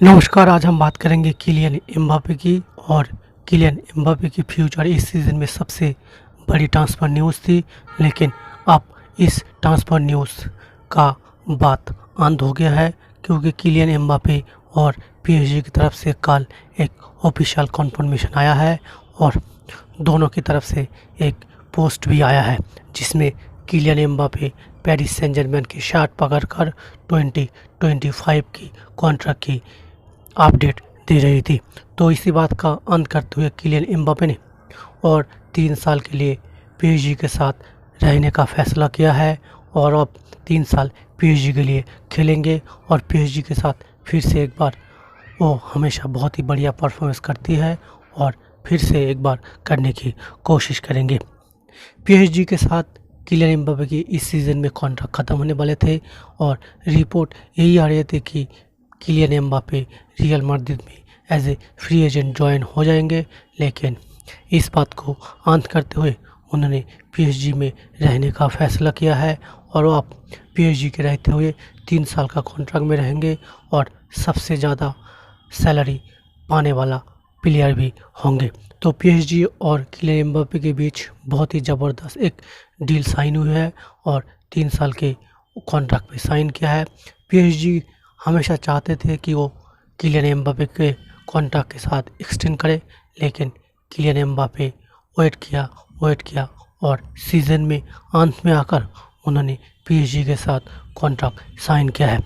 नमस्कार। आज हम बात करेंगे किलियन एम्बापे की। और किलियन एम्बापे की फ्यूचर इस सीज़न में सबसे बड़ी ट्रांसफ़र न्यूज़ थी, लेकिन अब इस ट्रांसफ़र न्यूज़ का बात अंत हो गया है, क्योंकि किलियन एम्बापे और पीएसजी की तरफ से कल एक ऑफिशियल कन्फर्मेशन आया है और दोनों की तरफ से एक पोस्ट भी आया है, जिसमें Kylian Mbappe Paris Saint Germain की शर्ट पकड़कर 2025 की कॉन्ट्रैक्ट की अपडेट दे रही थी। तो इसी बात का अंत करते हुए किलियन एम्बापे ने और 3 साल के लिए पीएसजी के साथ रहने का फैसला किया है और अब 3 साल पीएसजी के लिए खेलेंगे और पीएसजी के साथ फिर से एक बार वो हमेशा बहुत ही बढ़िया परफॉर्मेंस करती है और फिर से एक बार करने की कोशिश करेंगे। पीएसजी के साथ किलियन एम्बापे की इस सीज़न में कॉन्ट्रैक्ट ख़त्म होने वाले थे और रिपोर्ट यही आ रहे थे कि किलियन एम्बापे रियल मैड्रिड में as a free agent join हो जाएंगे, लेकिन इस बात को अंत करते हुए उन्होंने पीएसजी में रहने का फैसला किया है और वो अब पीएसजी के रहते हुए 3 साल का कॉन्ट्रैक्ट में रहेंगे और सबसे ज़्यादा सैलरी पाने वाला प्लेयर भी होंगे। तो पीएसजी और किलियन एम्बापे के बीच बहुत ही ज़बरदस्त एक डील साइन हुई है और 3 साल के कॉन्ट्रैक्ट पे साइन किया है। पीएसजी हमेशा चाहते थे कि वो किलियन एम्बापे के कॉन्ट्रैक्ट के साथ एक्सटेंड करे, लेकिन किलियन एम्बापे वेट किया और सीज़न में अंत में आकर उन्होंने पीएसजी के साथ कॉन्ट्रैक्ट साइन किया है।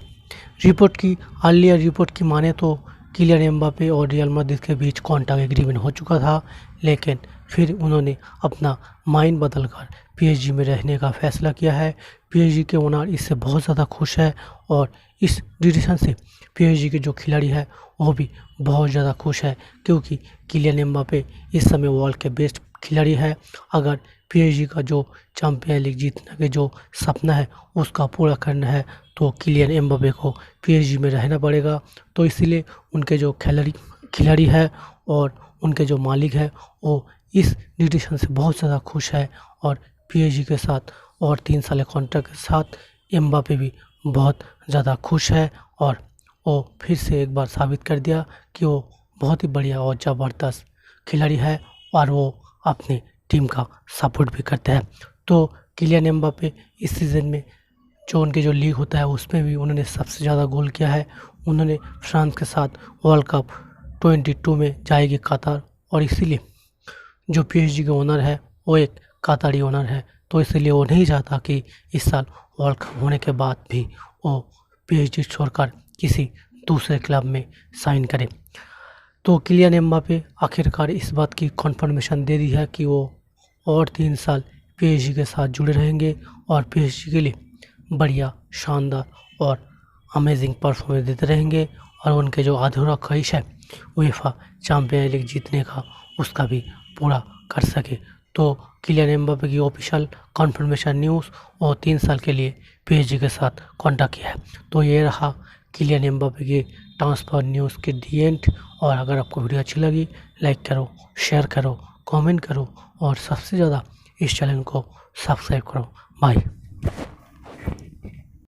अर्लियर रिपोर्ट की माने तो किलियन एम्बापे और रियल मैड्रिड के बीच कॉन्ट्रैक्ट एग्रीमेंट हो चुका था, लेकिन फिर उन्होंने अपना माइंड बदलकर पीएसजी में रहने का फैसला किया है। पीएसजी के ओनर इससे बहुत ज़्यादा खुश है और इस डिसीजन से पीएसजी के जो खिलाड़ी है वो भी बहुत ज़्यादा खुश है, क्योंकि किलियन एम्बापे इस समय वर्ल्ड के बेस्ट खिलाड़ी है। अगर पीएसजी का जो चैंपियन लीग जीतने के जो सपना है उसका पूरा करना है तो किलियन एम्बापे को पीएसजी में रहना पड़ेगा। तो इसीलिए उनके जो खिलाड़ी है और उनके जो मालिक है वो इस डिसीजन से बहुत ज़्यादा खुश है और पीएसजी के साथ और 3 साल कॉन्ट्रैक्ट के साथ एम्बापे भी बहुत ज़्यादा खुश है और वो फिर से एक बार साबित कर दिया कि वो बहुत ही बढ़िया और ज़बरदस्त खिलाड़ी है और वो अपने टीम का सपोर्ट भी करते हैं। तो किलियन एम्बापे इस सीज़न में जो उनके जो लीग होता है उसमें भी उन्होंने सबसे ज़्यादा गोल किया है। उन्होंने फ्रांस के साथ वर्ल्ड कप 22 में जाएगी कतार, और इसीलिए जो पीएसजी के ओनर है वो एक कतारी ओनर है, तो इसलिए वो नहीं चाहता कि इस साल वर्ल्ड कप होने के बाद भी वो पीएसजी छोड़कर किसी दूसरे क्लब में साइन करे। तो किलियन एम्बापे आखिरकार इस बात की कन्फर्मेशन दे दी है कि वो और 3 साल पीएसजी के साथ जुड़े रहेंगे और पीएसजी के लिए बढ़िया, शानदार और अमेजिंग परफॉर्मेंस देते रहेंगे और उनके जो अधूरा ख्वाहिश है UEFA चैंपियन लीग जीतने का उसका भी पूरा कर सके। तो किलियन एम्बापे की ऑफिशियल कन्फर्मेशन न्यूज़ और 3 साल के लिए पीएसजी के साथ कॉन्टैक्ट किया है। तो ये रहा किलियन एम्बापे की ट्रांसफ़र न्यूज़ के दी एंड। और अगर आपको वीडियो अच्छी लगी लाइक करो, शेयर करो, कमेंट करो और सबसे ज़्यादा इस चैनल को सब्सक्राइब करो। बाय।